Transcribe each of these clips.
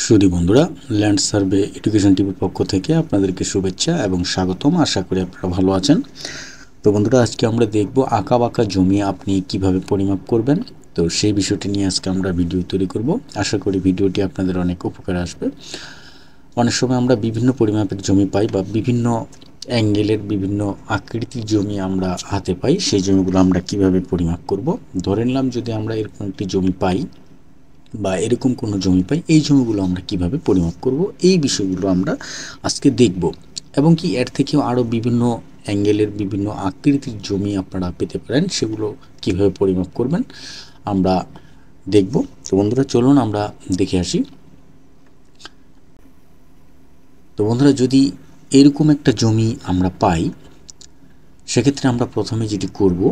সুধী বন্ধুরা, land survey education টিভির পক্ষ থেকে আপনাদেরকে শুভেচ্ছা এবং স্বাগতম। আশা করি আপনারা ভালো আছেন। তো বন্ধুরা, আজকে আমরা দেখব আঁকা বাঁকা জমি আপনি কিভাবে পরিমাপ করবেন। তো সেই বিষয়টি নিয়ে আজকে আমরা ভিডিও তৈরি করব। আশা করি ভিডিওটি আপনাদের অনেক উপকারে আসবে। অনেক সময় আমরা বিভিন্ন পরিমাপের জমি পাই বা বিভিন্ন অ্যাঙ্গেলের বিভিন্ন আকৃতির জমি আমরা হাতে পাই। সেই জমিগুলো আমরা কিভাবে পরিমাপ করব। ধরে নিলাম যদি আমরা এরকম একটি জমি পাই বা এরকম কোনো জমি পাই, এই জমিগুলো আমরা কিভাবে পরিমাপ করব, এই বিষয়গুলো আমরা আজকে দেখব। এবং কি এর থেকেও আরও বিভিন্ন অ্যাঙ্গেলের বিভিন্ন আকৃতির জমি আপনারা পেতে পারেন, সেগুলো কিভাবে পরিমাপ করবেন আমরা দেখব। তো বন্ধুরা, চলুন আমরা দেখে আসি। তো বন্ধুরা, যদি এরকম একটা জমি আমরা পাই, সেক্ষেত্রে আমরা প্রথমে যেটি করব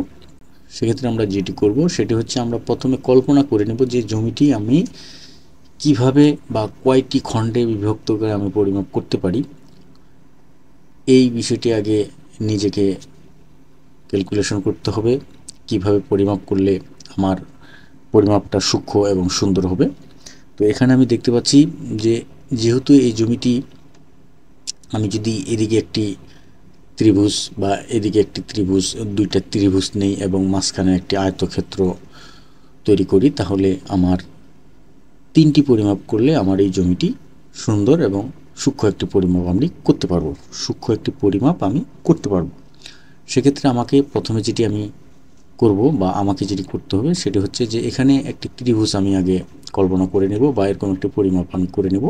সেটি হচ্ছে আমরা প্রথমে কল্পনা করে নেব যে জমিটি আমি কিভাবে বা কয়টি খণ্ডে বিভক্ত করে আমি পরিমাপ করতে পারি। এই বিষয়টি আগে নিজেকে ক্যালকুলেশন করতে হবে, কিভাবে পরিমাপ করলে আমার পরিমাপটা সূক্ষ্ম এবং সুন্দর হবে। তো এখানে আমি দেখতে পাচ্ছি যে যেহেতু এই জমিটি আমি যদি এদিকে একটি ত্রিভুজ বা এদিকে একটি ত্রিভুজ, দুইটা ত্রিভুজ নেই এবং মাঝখানে একটি আয়তক্ষেত্র তৈরি করি, তাহলে আমার তিনটি পরিমাপ করলে আমার এই জমিটি সুন্দর এবং সূক্ষ্ম একটি পরিমাপ আমি করতে পারবো। সেক্ষেত্রে আমাকে প্রথমে যেটি আমি করব বা আমাকে যেটি করতে হবে সেটি হচ্ছে যে এখানে একটি ত্রিভুজ আমি আগে কল্পনা করে নেব বা এরকম একটি পরিমাপ আমি করে নেব।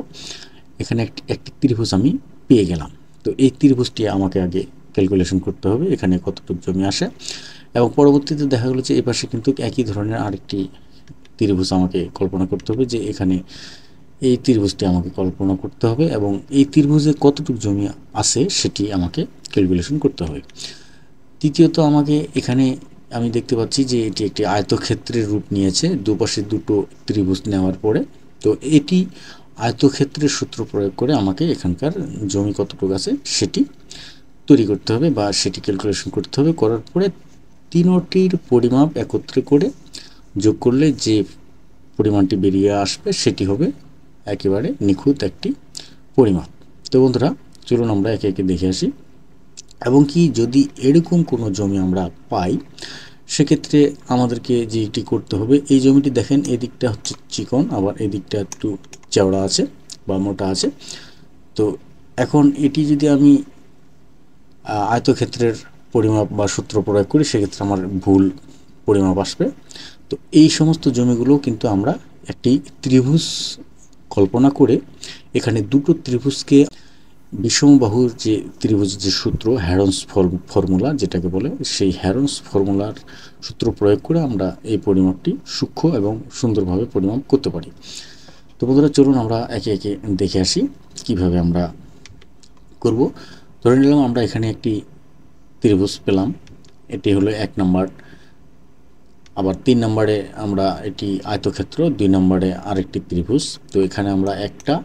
এখানে একটি ত্রিভুজ আমি পেয়ে গেলাম। তো এই ত্রিভুজটি আমাকে আগে ক্যালকুলেশন করতে হবে এখানে কতটুকু জমি আসে, এবং পরবর্তীতে দেখা গেল যে এপাশে কিন্তু একই ধরনের আরেকটি ত্রিভুজ আমাকে কল্পনা করতে হবে, যে এখানে এই ত্রিভুজটি আমাকে কল্পনা করতে হবে এবং এই ত্রিভুজে কতটুকু জমি আছে সেটি আমাকে ক্যালকুলেশন করতে হবে। তৃতীয়ত আমাকে এখানে আমি দেখতে পাচ্ছি যে এটি একটি আয়তক্ষেত্রের রূপ নিয়েছে দুপাশে দুটো ত্রিভুজ নেওয়ার পরে। তো এটি আয়তক্ষেত্রের সূত্র প্রয়োগ করে আমাকে এখানকার জমি কতটুকু আছে সেটি তৈরি করতে হবে বা সেটি ক্যালকুলেশন করতে হবে। করার পরে তিনটির পরিমাপ একত্রে করে যোগ করলে যে পরিমাণটি বেরিয়ে আসবে সেটি হবে একেবারে নিখুঁত একটি পরিমাপ। তো বন্ধুরা, চলুন আমরা একে একে দেখে আসি। এবং কি যদি এরকম কোনো জমি আমরা পাই, সেক্ষেত্রে আমাদেরকে যেটি করতে হবে, এই জমিটি দেখেন এদিকটা হচ্ছে চিকন, আবার এদিকটা একটু চওড়া আছে বা মোটা আছে। তো এখন এটি যদি আমি আয়তক্ষেত্রের পরিমাপ বা সূত্র প্রয়োগ করি, সেক্ষেত্রে আমার ভুল পরিমাপ আসবে। তো এই সমস্ত জমিগুলো কিন্তু আমরা একটি ত্রিভুজ কল্পনা করে এখানে দুটো ত্রিভুজকে বিষমবাহুর যে ত্রিভুজের যে সূত্র হ্যারন্স ফর্মুলা যেটাকে বলে, সেই হ্যারন্স ফর্মুলার সূত্র প্রয়োগ করে আমরা এই পরিমাপটি সূক্ষ্ম এবং সুন্দরভাবে পরিমাপ করতে পারি। তো বন্ধুরা, চলুন আমরা একে একে দেখে আসি কিভাবে আমরা করব। ধরে নিলাম আমরা এখানে একটি ত্রিভুজ পেলাম, এটি হলো 1 নম্বর। আবার 3 নম্বরে আমরা এটি আয়তক্ষেত্র, 2 নম্বরে আরেকটি ত্রিভুজ। তো এখানে আমরা 1টা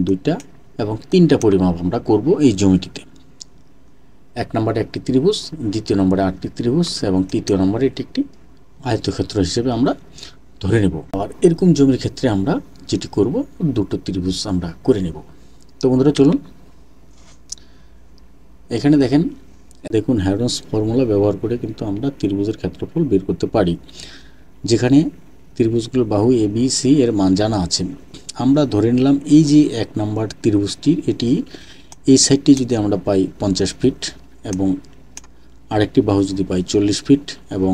2টা এবং 3টা পরিমাপ আমরা করব এই জমিটিতে। 1 নম্বরে একটি ত্রিভুজ, 2য় নম্বরে আরেকটি ত্রিভুজ এবং 3য় নম্বরে এটি একটি আয়তক্ষেত্র হিসেবে আমরা ধরে নেব। আর এরকম জমির ক্ষেত্রে আমরা যেটি করব, দুটো ত্রিভুজ আমরা করে নেব। তো বন্ধুরা, চলুন এখানে দেখুন হ্যারন্স ফর্মুলা ব্যবহার করে কিন্তু আমরা ত্রিভুজের ক্ষেত্রফল বের করতে পারি, যেখানে ত্রিভুজগুলোর বাহু এ বি সি এর মান জানা আছে। আমরা ধরে নিলাম এই যে 1 নম্বর ত্রিভুজটির এটি এই সাইডটি যদি আমরা পাই 50 ফিট এবং আরেকটি বাহু যদি পাই 40 ফিট এবং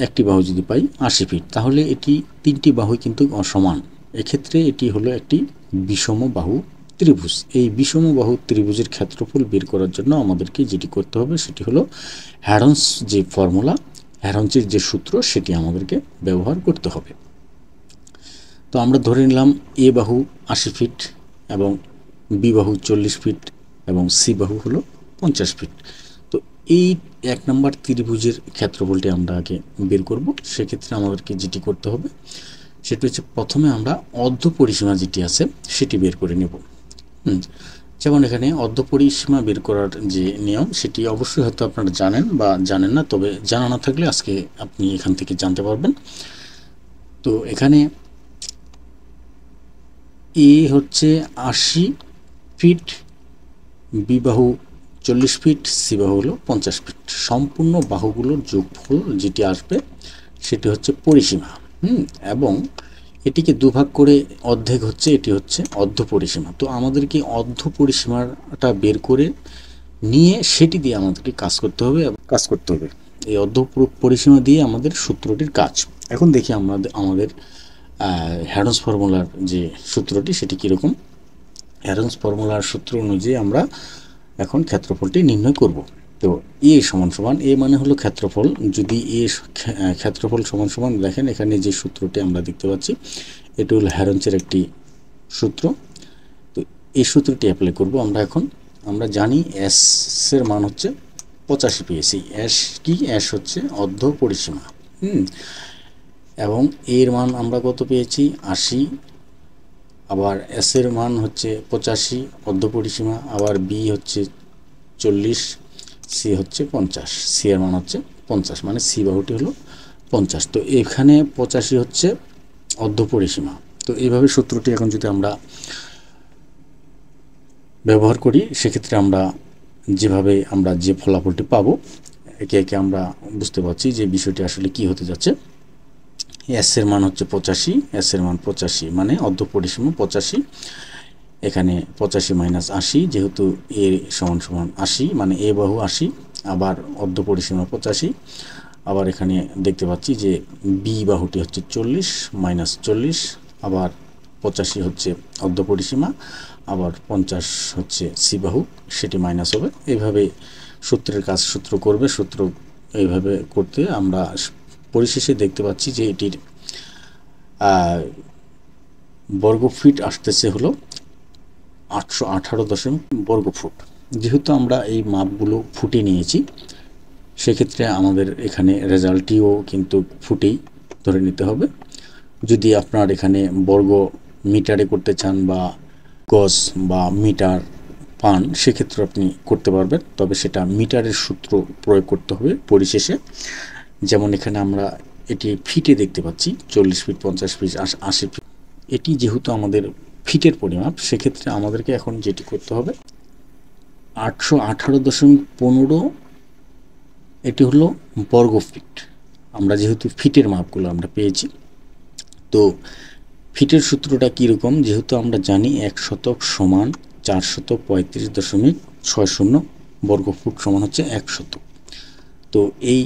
একটি বাহু যদি পাই 80 ফিট, তাহলে এটি তিনটি বাহু কিন্তু অসমান। এক্ষেত্রে এটি হলো একটি বিষমবাহু ত্রিভুজ। এই বিষমবাহু ত্রিভুজের ক্ষেত্রফল বের করার জন্য আমাদেরকে যেটি করতে হবে সেটি হলো হ্যারন্স যে ফর্মুলা, হ্যারন্সের যে সূত্র সেটি আমাদেরকে ব্যবহার করতে হবে। তো আমরা ধরে নিলাম এ বাহু 80 ফিট এবং বি বাহু 40 ফিট এবং সি বাহু হলো 50 ফিট। তো এই 1 নম্বর ত্রিভুজের ক্ষেত্রফলটি আমরা আগে বের করব। সেক্ষেত্রে আমাদেরকে যেটি করতে হবে সেটি হচ্ছে প্রথমে আমরা অর্ধ পরিসীমা যেটি আছে সেটি বের করে নেব। যেমন এখানে অর্ধ পরিসীমা বের করার যে নিয়ম সেটি অবশ্যই হয়তো আপনারা জানেন বা জানেন না, তবে জানা না থাকলে আজকে আপনি এখান থেকে জানতে পারবেন। তো এখানে এ হচ্ছে 80 ফিট, বি বাহু 40 ফিট, সি বাহু হলো 50 ফিট। সম্পূর্ণ বাহুগুলোর যোগফল যেটি আসবে সেটি হচ্ছে পরিসীমা। এবং এটিকে দুভাগ করে অর্ধেক হচ্ছে, এটি হচ্ছে অর্ধ পরিসীমা। তো আমাদেরকে অর্ধ পরিসীমাটা বের করে নিয়ে সেটি দিয়ে আমাদেরকে কাজ করতে হবে। এই অর্ধ পরিসীমা দিয়ে আমাদের সূত্রটির কাজ। এখন দেখি আমাদের হ্যাডন্স ফর্মুলার যে সূত্রটি সেটি কীরকম। হ্যাডন্স ফর্মুলার সূত্র অনুযায়ী আমরা এখন ক্ষেত্রফলটি নির্ণয় করব। তো এ সমান সমান, এ মানে হলো ক্ষেত্রফল, যদি এ ক্ষেত্রফল সমান সমান, দেখেন এখানে যে সূত্রটি আমরা দেখতে পাচ্ছি এটি হলো হ্যাডন্সের একটি সূত্র। তো এই সূত্রটি অ্যাপ্লাই করব আমরা এখন। আমরা জানি এস এর মান হচ্ছে 85 পেয়েছি। এস কি? এস হচ্ছে অর্ধ পরিসীমা। এবং এর মান আমরা কত পেয়েছি? 80। আবার এস এর মান হচ্ছে 85 অর্ধ পরিসীমা। আবার বি হচ্ছে 40, সি হচ্ছে 50। সি এর মান হচ্ছে 50, মানে সি বাহুটি হলো 50। তো এখানে 85 হচ্ছে অর্ধ পরিসীমা। তো এইভাবে সূত্রটি এখন যদি আমরা ব্যবহার করি সেক্ষেত্রে আমরা যেভাবে আমরা যে ফলাফলটি পাবো একে একে আমরা বুঝতে পারছি যে বিষয়টি আসলে কি হতে যাচ্ছে। এস এর মান হচ্ছে 85, এস এর মান 85 মানে অর্ধ পরিসীমা 85। এখানে 85 মাইনাস 80, যেহেতু এ সমান সমান 80 মানে এ বাহু 80, আবার অর্ধ পরিসীমা 85। আবার এখানে দেখতে পাচ্ছি যে বি বাহুটি হচ্ছে 40 মাইনাস 40, আবার 85 হচ্ছে অর্ধ পরিসীমা, আবার 50 হচ্ছে সি বাহু, সেটি মাইনাস হবে। এইভাবে সূত্রের কাজ সূত্র করবে। সূত্র এইভাবে করতে আমরা পরিশেষে দেখতে পাচ্ছি যে এটির বর্গ ফিট আসতেছে হলো 818 বর্গ ফুট। যেহেতু আমরা এই মাপগুলো ফুটে নিয়েছি সেক্ষেত্রে আমাদের এখানে রেজাল্টটিও কিন্তু ফুটেই ধরে নিতে হবে। যদি আপনার এখানে বর্গ মিটারে করতে চান বা গজ বা মিটার পান সেক্ষেত্রে আপনি করতে পারবেন, তবে সেটা মিটারের সূত্র প্রয়োগ করতে হবে পরিশেষে। যেমন এখানে আমরা এটি ফিটে দেখতে পাচ্ছি 40 ফিট, 50 ফিট, 80 ফিট। এটি যেহেতু আমাদের ফিটের পরিমাপ সেক্ষেত্রে আমাদেরকে এখন যেটি করতে হবে 818.15 এটি হলো বর্গ ফিট। আমরা যেহেতু ফিটের মাপগুলো আমরা পেয়েছি, তো ফিটের সূত্রটা কীরকম? যেহেতু আমরা জানি 1 শতক সমান 435.60 বর্গ ফুট সমান হচ্ছে 1 শতক। তো এই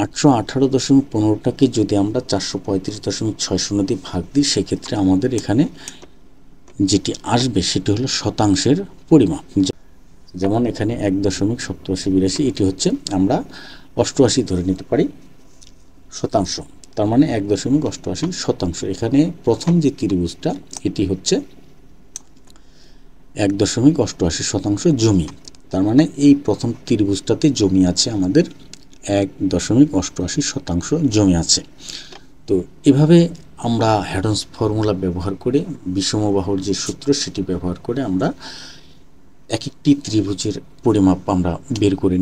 818.15টাকে যদি আমরা 435.60 দিয়ে ভাগ দিই সেক্ষেত্রে আমাদের এখানে যেটি আসবে সেটি হলো শতাংশের পরিমাপ। যেমন এখানে 1.8782, এটি হচ্ছে আমরা 88 ধরে নিতে পারি শতাংশ, তার মানে 1.88 শতাংশ। এখানে প্রথম যে ত্রিভুজটা এটি হচ্ছে 1.88 শতাংশ জমি, তার মানে এই প্রথম ত্রিভুজটাতে জমি আছে আমাদের 1.88 শতাংশ জমি আছে। তো এভাবে আমরা হ্যাডন্স ফর্মুলা ব্যবহার করে বিষমবাহুর যে সূত্র সেটি ব্যবহার করে আমরা এক একটি ত্রিভুজের পরিমাপ আমরা বের করে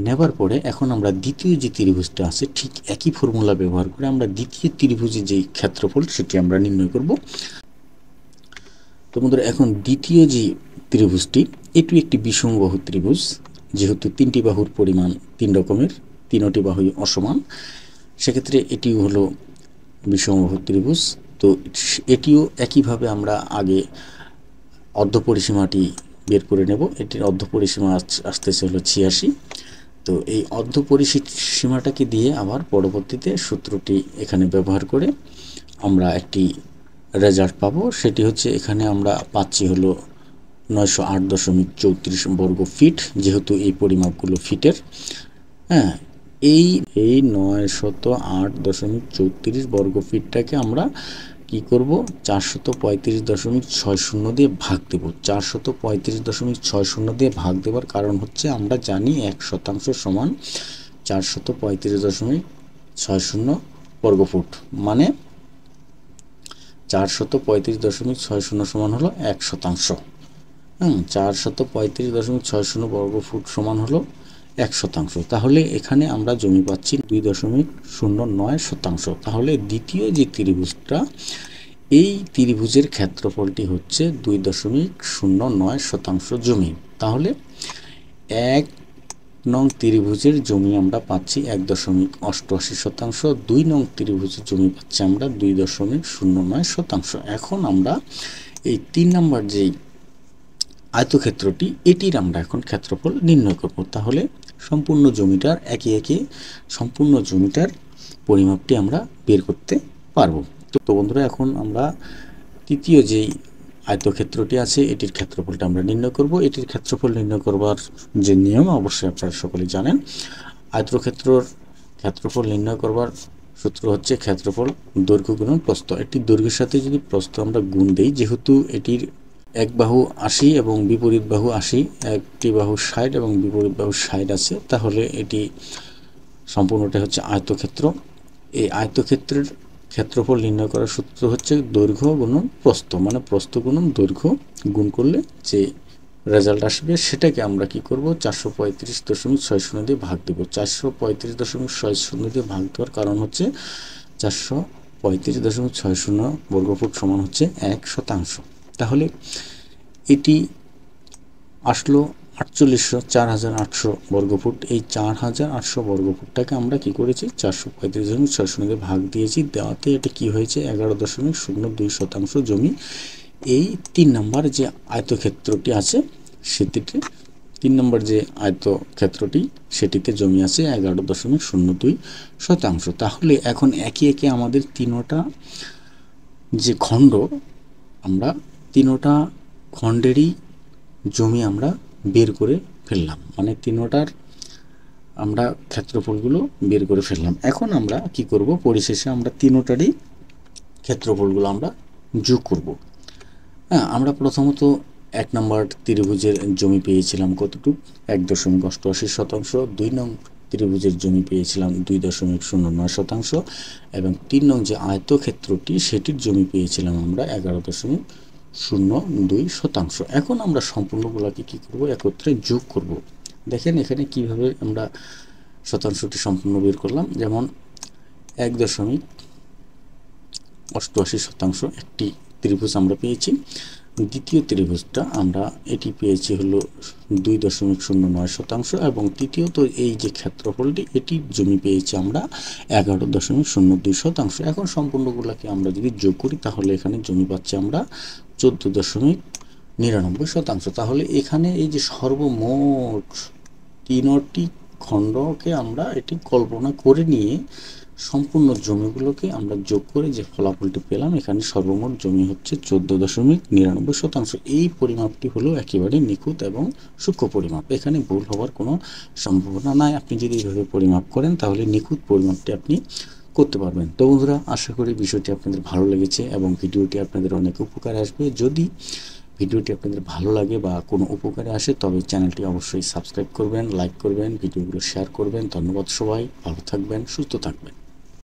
নেবার পরে এখন আমরা দ্বিতীয় যে ত্রিভুজটা আছে ঠিক একই ফর্মুলা ব্যবহার করে আমরা দ্বিতীয় ত্রিভুজের যে ক্ষেত্রফল সেটি আমরা নির্ণয় করব। তো বন্ধুরা, এখন দ্বিতীয় যে ত্রিভুজটি এটি একটি বিষমবাহু ত্রিভুজ। যেহেতু তিনটি বাহুর পরিমাণ তিন রকমের, তিনটি বাহুই অসমান, সেক্ষেত্রে এটিও হলো বিষমবাহু ত্রিভুজ। তো এটিও একইভাবে আমরা আগে অর্ধ পরিসীমাটি বের করে নেব। এটির অর্ধ পরিসীমা আসতেছে হলো 86। তো এই অর্ধ পরিসীমাটাকে দিয়ে আবার পরবর্তীতে সূত্রটি এখানে ব্যবহার করে আমরা একটি রেজাল্ট পাবো। সেটি হচ্ছে এখানে আমরা পাচ্ছি হলো 908.34 বর্গ ফিট, যেহেতু এই পরিমাপগুলো ফিটের। হ্যাঁ, এই 908.34 বর্গ ফিটটাকে আমরা কি করব 435.60 দিয়ে ভাগ দেব। 435.60 দিয়ে ভাগ দেওয়ার কারণ হচ্ছে আমরা জানি 1 শতাংশ সমান 435.60 বর্গ ফুট, মানে 435.60 সমান হলো 1 শতাংশ। 435.60 বর্গ ফুট সমান হলো 1 শতাংশ। তাহলে এখানে আমরা জমি পাচ্ছি 2.09 শতাংশ। তাহলে দ্বিতীয় যে ত্রিভুজটা এই ত্রিভুজের ক্ষেত্রফলটি হচ্ছে 2.09 শতাংশ জমি। তাহলে 1 নং ত্রিভুজের জমি আমরা পাচ্ছি 1.88 শতাংশ, 2 নং ত্রিভুজের জমি পাচ্ছি আমরা 2.09 শতাংশ। এখন আমরা এই 3 নম্বর যেই আয়তক্ষেত্রটি, এটির আমরা এখন ক্ষেত্রফল নির্ণয় করব। তাহলে সম্পূর্ণ জমিটার একে একে সম্পূর্ণ জমিটার পরিমাপটি আমরা বের করতে পারবো। তো বন্ধুরা, এখন আমরা তৃতীয় যেই আয়তক্ষেত্রটি আছে এটির ক্ষেত্রফলটা আমরা নির্ণয় করব। এটির ক্ষেত্রফল নির্ণয় করবার যে নিয়ম অবশ্যই আপনারা সকলেই জানেন। আয়তক্ষেত্রর ক্ষেত্রফল নির্ণয় করবার সূত্র হচ্ছে ক্ষেত্রফল দৈর্ঘ্য গুণন প্রস্থ। একটি দৈর্ঘ্যের সাথে যদি প্রস্থ আমরা গুণ দেই, যেহেতু এটির এক বাহু 80 এবং বিপরীত বাহু 80, একটি বাহু 60 এবং বিপরীত বাহু 60 আছে, তাহলে এটি সম্পূর্ণটা হচ্ছে আয়তক্ষেত্র। এই আয়তক্ষেত্রের ক্ষেত্রফল নির্ণয় করার সূত্র হচ্ছে দৈর্ঘ্য গুণন প্রস্থ, মানে প্রস্থ গুণন দৈর্ঘ্য গুণ করলে যে রেজাল্ট আসবে সেটাকে আমরা কি করব, 435.60 দিয়ে ভাগ দেব। 435.60 দিয়ে ভাগ দেওয়ার কারণ হচ্ছে 435.60 বর্গফুট সমান হচ্ছে 1 শতাংশ। তাহলে এটি আসলো 4,800 বর্গফুট। এই 4,800 বর্গফুটটাকে আমরা কি করেছি, 435.60 দিয়ে ভাগ দিয়েছি। দেওয়াতে এটা কি হয়েছে, 11.02 শতাংশ জমি এই 3 নম্বর যে আয়তক্ষেত্রটি আছে সেটিতে, 3 নম্বর যে আয়তক্ষেত্রটি সেটিতে জমি আছে 11.02 শতাংশ। তাহলে এখন একে একে আমাদের তিনোটা যে খণ্ড, আমরা তিনোটা খণ্ডেরই জমি আমরা বের করে ফেললাম, মানে তিনোটার আমরা ক্ষেত্রফলগুলো বের করে ফেললাম। এখন আমরা কি করব, পরিশেষে আমরা তিনোটারই ক্ষেত্রফলগুলো আমরা যোগ করব। হ্যাঁ, আমরা প্রথমত 1 নম্বর ত্রিভুজের জমি পেয়েছিলাম কতটুকু, 1.88 শতাংশ। 2 নং ত্রিভুজের জমি পেয়েছিলাম 2.09 শতাংশ এবং 3 নং যে আয়তক্ষেত্রটি সেটির জমি পেয়েছিলাম আমরা 11.02 শতাংশ। এখন আমরা সম্পূর্ণগুলোকে কি করব, একত্রে যোগ করব। দেখেন এখানে কিভাবে আমরা শতাংশটি সম্পূর্ণ বের করলাম। যেমন 1.88 শতাংশ একটি ত্রিভুজ আমরা পেয়েছি। দ্বিতীয় ত্রিভুজটা আমরা এটি পেয়েছি হলো 2.09 শতাংশ এবং তৃতীয়ত এই যে ক্ষেত্রফলটি এটির জমি পেয়েছি আমরা 11.02 শতাংশ। এখন সম্পূর্ণগুলোকে আমরা যদি যোগ করি তাহলে এখানে জমি পাচ্ছি আমরা 14.99 শতাংশ। তাহলে এখানে এই যে সর্বমোট তিনটি খণ্ডকে আমরা এটি কল্পনা করে নিয়ে সম্পূর্ণ জমিগুলোকে আমরা যোগ করে যে ফলাফলটি পেলাম, এখানে সর্বমোট জমি হচ্ছে 14.99 শতাংশ। এই পরিমাপটি হলো একেবারে নিখুঁত এবং সূক্ষ্ম পরিমাপ, এখানে ভুল হওয়ার কোনো সম্ভাবনা নাই। আপনি যদি এইভাবে পরিমাপ করেন তাহলে নিখুঁত পরিমাপটি আপনি করতে পারবেন। তো বন্ধুরা, আশা করি বিষয়টি আপনাদের ভালো লেগেছে এবং ভিডিওটি আপনাদের অনেক উপকারে আসবে। যদি ভিডিওটি আপনাদের ভালো লাগে বা কোনো উপকারে আসে তবে চ্যানেলটি অবশ্যই সাবস্ক্রাইব করবেন, লাইক করবেন, ভিডিওগুলো শেয়ার করবেন। ধন্যবাদ সবাই, ভালো থাকবেন, সুস্থ থাকবেন।